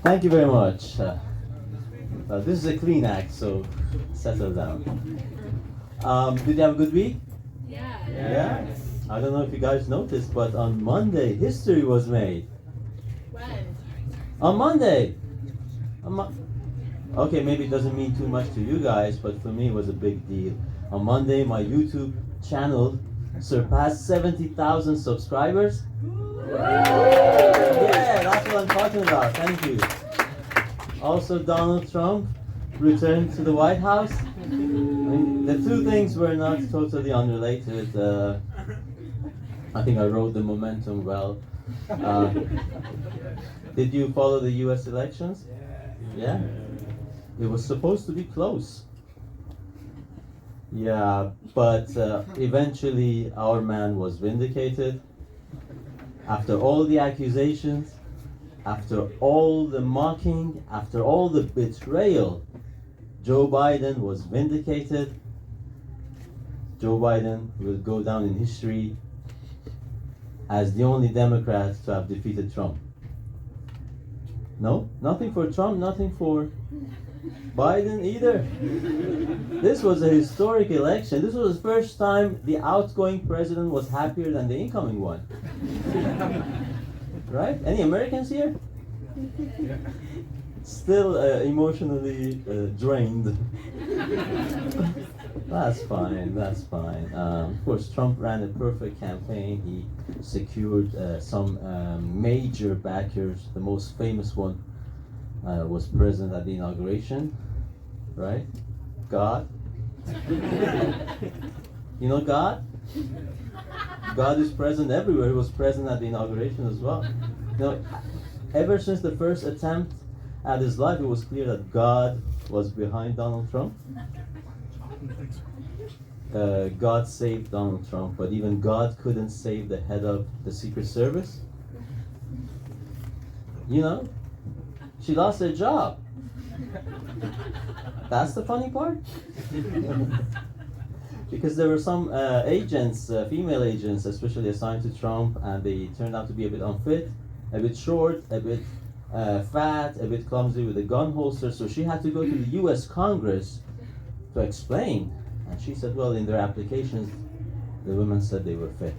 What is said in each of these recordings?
Thank you very much. This is a clean act, so settle down. Did you have a good week? Yeah? I don't know if you guys noticed, but on Monday, history was made. When? On Monday! Okay, maybe it doesn't mean too much to you guys, but for me it was a big deal. On Monday, my YouTube channel surpassed 70,000 subscribers. Yeah, that's what I'm talking about. Thank you. Also, Donald Trump returned to the White House. I mean, the two things were not totally unrelated. I think I rode the momentum well. Did you follow the US elections? Yeah? It was supposed to be close. Yeah, but eventually our man was vindicated. After all the accusations, after all the mocking, after all the betrayal, Joe Biden was vindicated. Joe Biden will go down in history as the only Democrat to have defeated Trump. No? Nothing for Trump, nothing for Biden either. This was a historic election. This was the first time the outgoing president was happier than the incoming one. Right? Any Americans here? Still emotionally drained. That's fine, that's fine. Of course, Trump ran a perfect campaign. He secured some major backers. The most famous one was present at the inauguration, right? God. You know God? God is present everywhere. He was present at the inauguration as well. You know, ever since the first attempt at his life, it was clear that God was behind Donald Trump. God saved Donald Trump, but even God couldn't save the head of the Secret Service. You know, she lost her job. That's the funny part. Because there were some agents, female agents especially, assigned to Trump, and they turned out to be a bit unfit, a bit short, a bit fat, a bit clumsy with a gun holster. So she had to go to the US Congress to explain. And she said, well, in their applications, the women said they were fit.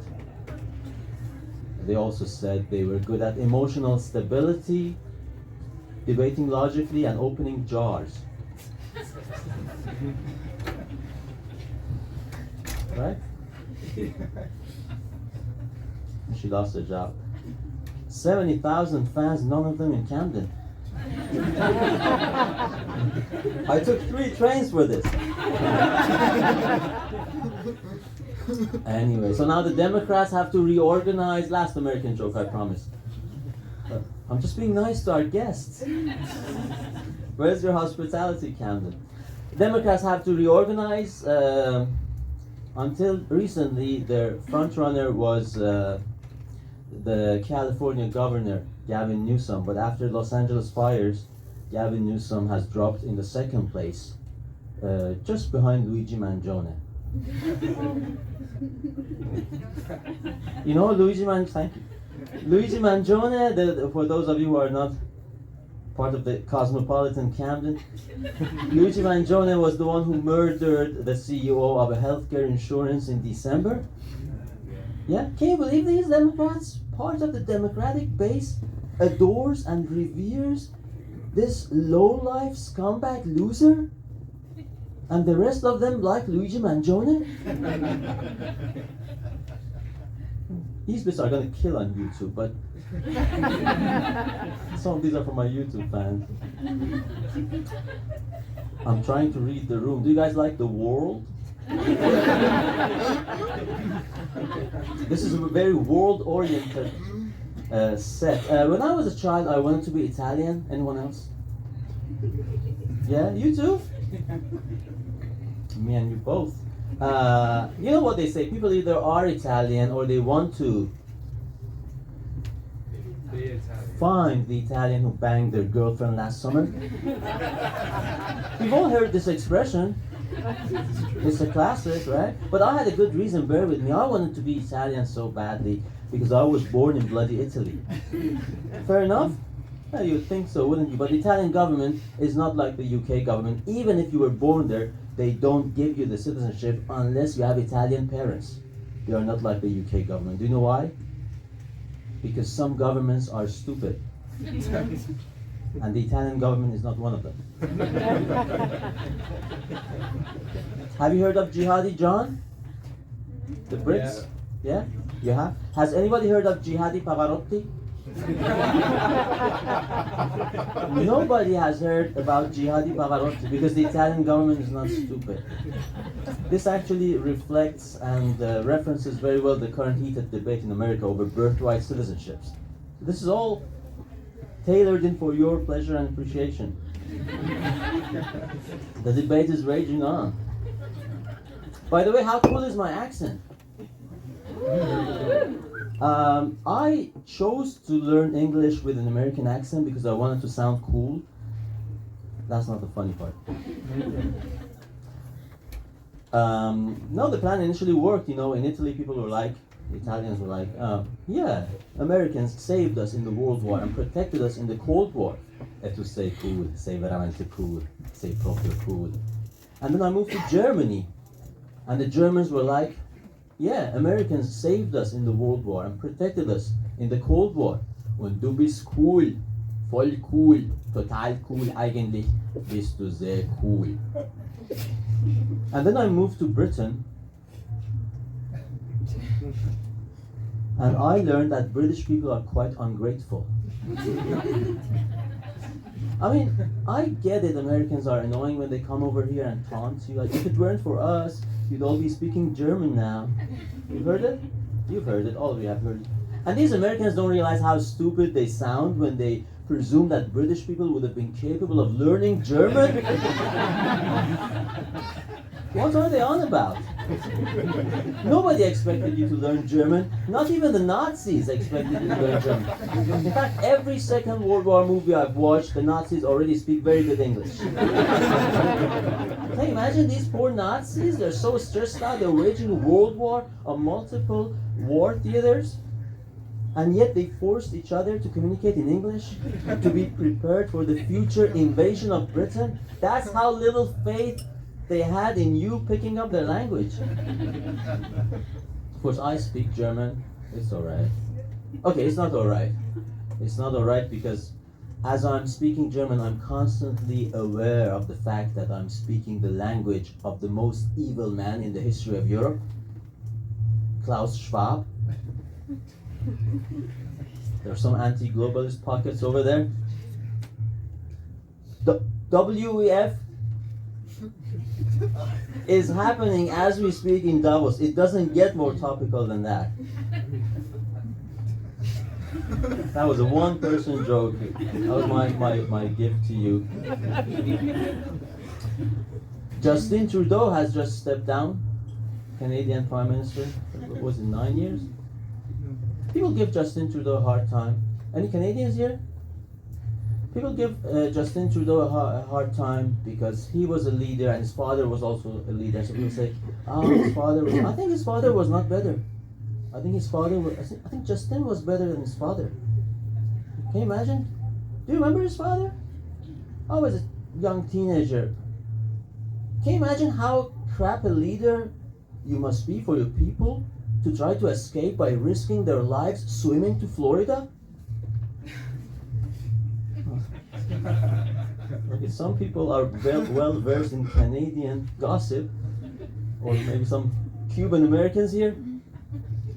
They also said they were good at emotional stability, debating logically, and opening jars. Right? She lost her job. 70,000 fans, none of them in Camden. I took 3 trains for this. Anyway, so now the Democrats have to reorganize. Last American joke, I promise. I'm just being nice to our guests. Where's your hospitality, Camden? Democrats have to reorganize. Until recently, their frontrunner was the California governor, Gavin Newsom. But after Los Angeles fires, Gavin Newsom has dropped in the second place, just behind Luigi Mangione. You know thank you. Luigi Mangione, for those of you who are not part of the cosmopolitan Camden, Luigi Mangione was the one who murdered the CEO of a healthcare insurance in December. Yeah, can you believe these Democrats, part of the Democratic base, adores and reveres this low-life scumbag loser? And the rest of them like Luigi Mangione? These bits are gonna kill on YouTube, but some of these are for my YouTube fans. I'm trying to read the room. Do you guys like The World? This is a very world-oriented set. When I was a child, I wanted to be Italian. Anyone else? Yeah, you too? Me and you both. You know what they say, people either are Italian or they want to find the Italian who banged their girlfriend last summer. We've all heard this expression. It's a classic, right? But I had a good reason, bear with me. I wanted to be Italian so badly because I was born in bloody Italy. Fair enough? Yeah, you'd think so, wouldn't you? But the Italian government is not like the UK government. Even if you were born there, they don't give you the citizenship unless you have Italian parents. They are not like the UK government. Do you know why? Because some governments are stupid. And the Italian government is not one of them. Have you heard of Jihadi John? The Brits? Yeah? You have? Has anybody heard of Jihadi Pavarotti? Nobody has heard about Jihadi Pavarotti because the Italian government is not stupid. This actually reflects and references very well the current heated debate in America over birthright citizenships. This is all tailored in for your pleasure and appreciation. The debate is raging on. By the way, how cool is my accent? I chose to learn English with an American accent because I wanted to sound cool. That's not the funny part. No, the plan initially worked. You know, in Italy, people were like, the Italians were like, yeah, Americans saved us in the World War and protected us in the Cold War. E tu sei cool, sei veramente cool, sei proprio cool. And then I moved to Germany, and the Germans were like, yeah, Americans saved us in the World War and protected us in the Cold War. Und du bist cool, voll cool, total cool eigentlich, bist du sehr cool. And then I moved to Britain, and I learned that British people are quite ungrateful. I mean, I get it, Americans are annoying when they come over here and taunt you. Like, if it weren't for us, you'd all be speaking German now. You've heard it? You've heard it, all of you have heard it. And these Americans don't realize how stupid they sound when they presume that British people would have been capable of learning German. What are they on about? Nobody expected you to learn German. Not even the Nazis expected you to learn German. In fact, every Second World War movie I've watched, the Nazis already speak very good English. Can you imagine these poor Nazis? They're so stressed out. They're waging a world war on multiple war theaters. And yet they forced each other to communicate in English to be prepared for the future invasion of Britain. That's how little faith they had in you picking up their language. Of course, I speak German. It's alright. Okay, it's not alright. It's not alright because as I'm speaking German, I'm constantly aware of the fact that I'm speaking the language of the most evil man in the history of Europe, Klaus Schwab. There are some anti-globalist pockets over there. WEF is happening as we speak in Davos. It doesn't get more topical than that. That was a one-person joke. That was my gift to you. Justin Trudeau has just stepped down, Canadian Prime Minister. What was it, 9 years? People give Justin Trudeau a hard time. Any Canadians here? People give Justin Trudeau a hard time because he was a leader and his father was also a leader. So people say, his father was... I think his father was not better. I think Justin was better than his father. Can you imagine? Do you remember his father? I was a young teenager. Can you imagine how crap a leader you must be for your people to try to escape by risking their lives swimming to Florida? Okay, some people are well versed in Canadian gossip, or maybe some Cuban Americans here.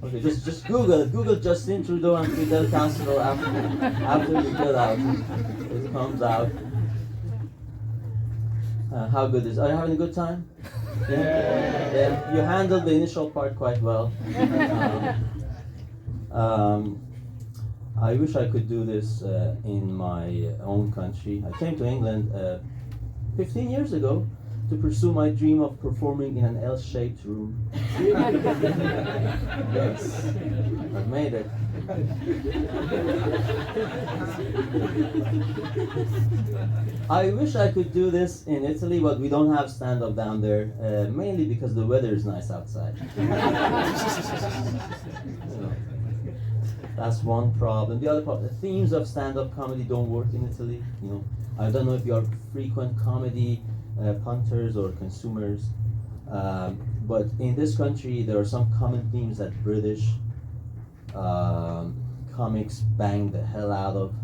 Okay, just Google Justin Trudeau and Fidel Castro after you get out. It comes out. How good is? Are you having a good time? Yeah. You handled the initial part quite well. I wish I could do this in my own country. I came to England 15 years ago to pursue my dream of performing in an L-shaped room. Yes, I've made it. I wish I could do this in Italy, but we don't have stand-up down there, mainly because the weather is nice outside. That's one problem. The other problem, the themes of stand-up comedy don't work in Italy. You know, I don't know if you are frequent comedy punters or consumers, but in this country there are some common themes that British comics bang the hell out of.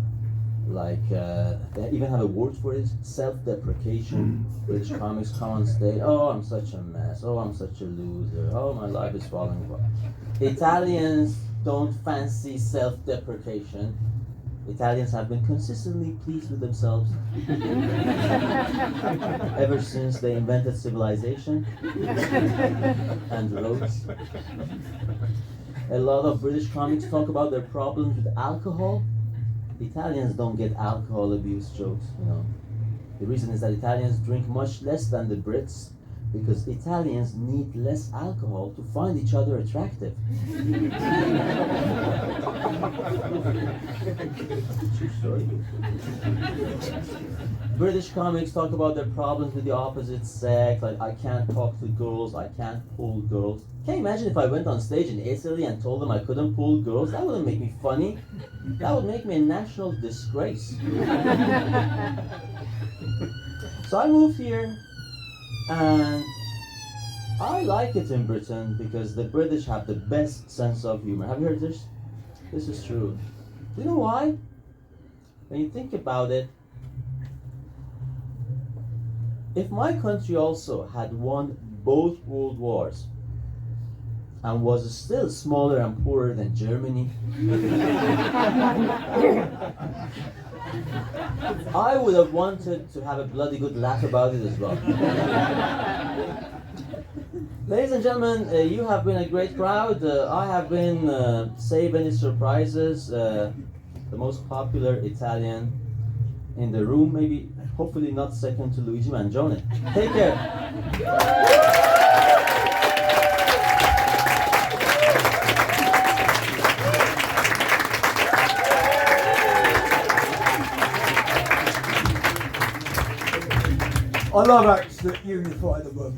Like they even have a word for it: self-deprecation. British comics come on stage. Oh, I'm such a mess. Oh, I'm such a loser. Oh, my life is falling apart. Italians don't fancy self-deprecation. Italians have been consistently pleased with themselves ever since they invented civilization and roads. A lot of British comics talk about their problems with alcohol. Italians don't get alcohol abuse jokes, you know. The reason is that Italians drink much less than the Brits because Italians need less alcohol to find each other attractive. True story. British comics talk about their problems with the opposite sex, like I can't talk to girls, I can't pull girls. Can you imagine if I went on stage in Italy and told them I couldn't pull girls? That wouldn't make me funny. That would make me a national disgrace. So I moved here, and I like it in Britain because the British have the best sense of humor. Have you heard this? This is true. Do you know why? When you think about it, if my country also had won both world wars and was still smaller and poorer than Germany, I would have wanted to have a bloody good laugh about it as well. Ladies and gentlemen, you have been a great crowd. I have been, save any surprises, the most popular Italian in the room, maybe, hopefully not second to Luigi Mangione. Take care. I love acts that unify the world.